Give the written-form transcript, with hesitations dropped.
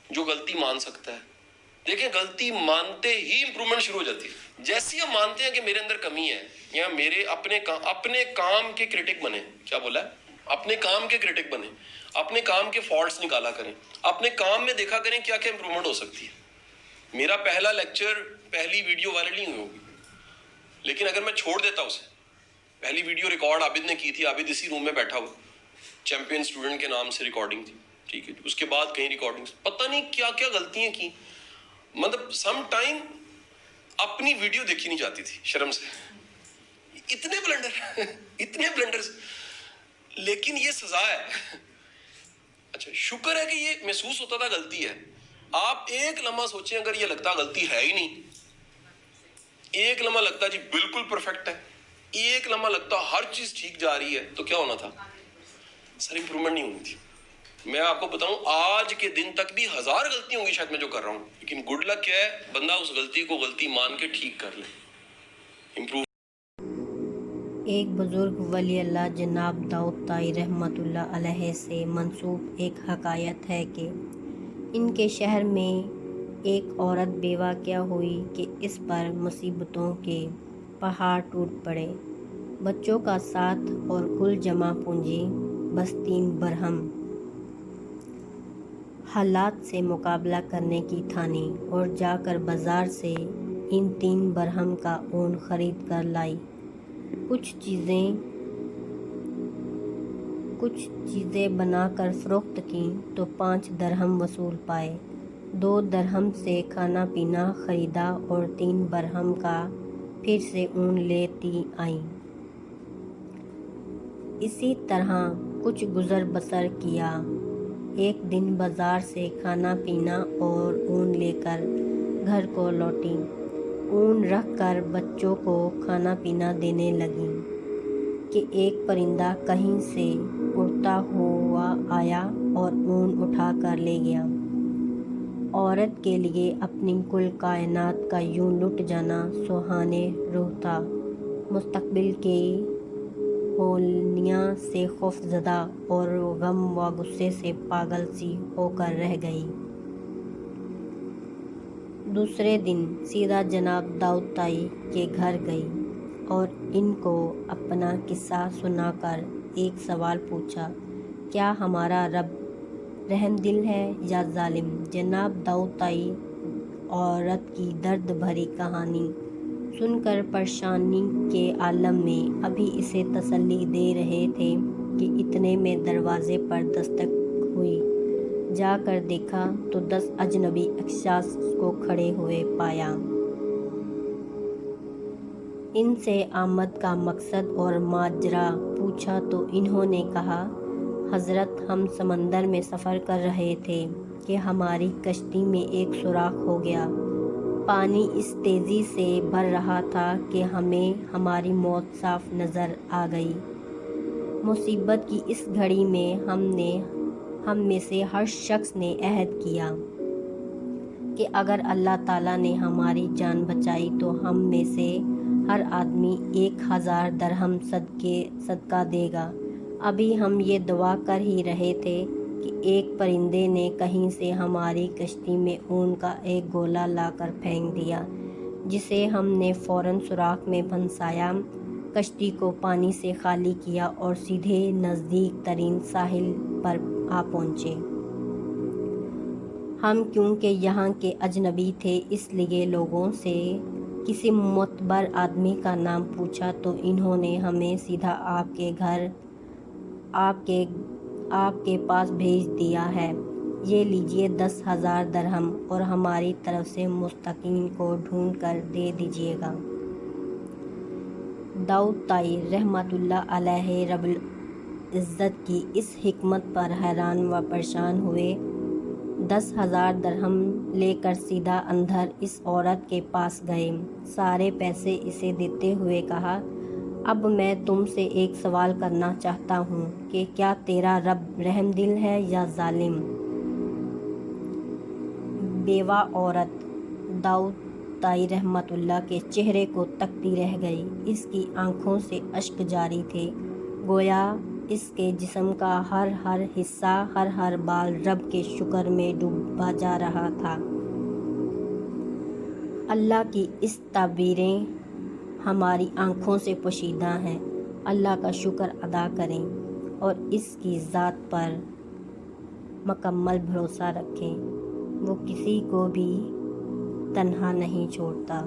جو غلطی مان سکتا ہے. دیکھیں غلطی مانتے ہی امپرومنٹ شروع ہو جاتی ہے. جیسے ہم مانتے ہیں کہ میرے اندر کمی ہے یا میرے اپنے کام کے کرٹک بنے. کیا بولا ہے؟ اپنے کام کے کرٹک بنے, اپنے کام کے فالٹس نکالا کریں, اپنے کام میں دیکھا کریں کیا کیا امپرومنٹ ہو سکتی ہے. میرا پہلا لیکچر, پہلی ویڈیو وائرل نہیں ہوگی, لیکن اگر میں چھوڑ دیتا اسے, پہلی ویڈیو ریکارڈ عابد نے کی تھی, عابد اسی روم میں بیٹھا ہوا, چیمپئن اسٹوڈنٹ کے نام سے ریکارڈنگ تھی, ٹھیک ہے. اس کے بعد کہیں ریکارڈنگ, پتہ نہیں کیا کیا غلطیاں کی. مطلب سم ٹائم اپنی ویڈیو دیکھی نہیں جاتی تھی شرم سے, اتنے بلنڈر لیکن یہ سزا ہے. اچھا شکر ہے کہ یہ محسوس ہوتا تھا غلطی ہے. آپ ایک لمحہ سوچیں اگر یہ لگتا غلطی ہے ہی نہیں, ایک لمحہ لگتا جی بالکل پرفیکٹ ہے, ایک لمحہ لگتا ہر چیز ٹھیک جا رہی ہے, تو کیا ہونا تھا سر؟ امپرومنٹ نہیں ہونی تھی. میں آپ کو بتاؤں آج کے دن تک بھی 1000 غلطی ہوں گی شاید میں جو کر رہا ہوں, لیکن گڈ لک کیا ہے, بندہ اس غلطی کو غلطی مان کے ٹھیک کر لے, امپروو. ایک بزرگ ولی اللہ جناب داؤد طائی رحمۃ اللہ علیہ سے منسوب ایک حکایت ہے کہ ان کے شہر میں ایک عورت بیوہ کیا ہوئی کہ اس پر مصیبتوں کے پہاڑ ٹوٹ پڑے. بچوں کا ساتھ اور کل جمع پونجی بس 3 برہم. حالات سے مقابلہ کرنے کی ٹھانی اور جا کر بازار سے ان 3 برہم کا اون خرید کر لائی. کچھ چیزیں بنا کر فروخت کیں تو 5 درہم وصول پائے. 2 درہم سے کھانا پینا خریدا اور 3 برہم کا پھر سے اون لیتی آئیں. اسی طرح کچھ گزر بسر کیا. ایک دن بازار سے کھانا پینا اور اون لے کر گھر کو لوٹیں. اون رکھ کر بچوں کو کھانا پینا دینے لگیں کہ ایک پرندہ کہیں سے اڑتا ہوا آیا اور اون اٹھا کر لے گیا. عورت کے لیے اپنی کل کائنات کا یوں لٹ جانا سوہانے روح تھا. مستقبل کی ہولنیاں سے خوف زدہ اور غم و غصے سے پاگل سی ہو کر رہ گئی. دوسرے دن سیدھا جناب داؤد طائی کے گھر گئی اور ان کو اپنا قصہ سنا کر ایک سوال پوچھا, کیا ہمارا رب رحم دل ہے یا ظالم؟ جناب داؤد طائی عورت کی درد بھری کہانی سن کر پریشانی کے عالم میں ابھی اسے تسلی دے رہے تھے کہ اتنے میں دروازے پر دستک ہوئی. جا کر دیکھا تو 10 اجنبی اشخاص کو کھڑے ہوئے پایا. ان سے آمد کا مقصد اور ماجرا پوچھا تو انہوں نے کہا, حضرت ہم سمندر میں سفر کر رہے تھے کہ ہماری کشتی میں ایک سوراخ ہو گیا. پانی اس تیزی سے بڑھ رہا تھا کہ ہمیں ہماری موت صاف نظر آ گئی. مصیبت کی اس گھڑی میں ہم میں سے ہر شخص نے عہد کیا کہ اگر اللہ تعالیٰ نے ہماری جان بچائی تو ہم میں سے ہر آدمی 1000 درہم صدقہ دے گا. ابھی ہم یہ دعا کر ہی رہے تھے کہ ایک پرندے نے کہیں سے ہماری کشتی میں اون کا ایک گولا لا کر پھینک دیا, جسے ہم نے فوراً سوراخ میں پھنسایا, کشتی کو پانی سے خالی کیا اور سیدھے نزدیک ترین ساحل پر آ پہنچے. ہم کیونکہ یہاں کے اجنبی تھے اس لیے لوگوں سے کسی معتبر آدمی کا نام پوچھا تو انہوں نے ہمیں سیدھا آپ کے گھر آپ کے پاس بھیج دیا ہے. یہ لیجئے 10,000 درہم اور ہماری طرف سے مستحقین کو ڈھونڈ کر دے دیجئے گا. داؤد طائی رحمۃ اللہ علیہ رب العزت کی اس حکمت پر حیران و پریشان ہوئے. 10,000 درہم لے کر سیدھا اندر اس عورت کے پاس گئے. سارے پیسے اسے دیتے ہوئے کہا, اب میں تم سے ایک سوال کرنا چاہتا ہوں کہ کیا تیرا رب رحم دل ہے یا ظالم؟ بیوہ عورت داؤد طائی رحمۃ اللہ کے چہرے کو تکتی رہ گئی. اس کی آنکھوں سے اشک جاری تھے, گویا اس کے جسم کا ہر حصہ، ہر بال رب کے شکر میں ڈوبا جا رہا تھا۔ اللہ کی اس تعبیریں ہماری آنکھوں سے پوشیدہ ہیں۔ اللہ کا شکر ادا کریں اور اس کی ذات پر مکمل بھروسہ رکھیں۔ وہ کسی کو بھی تنہا نہیں چھوڑتا۔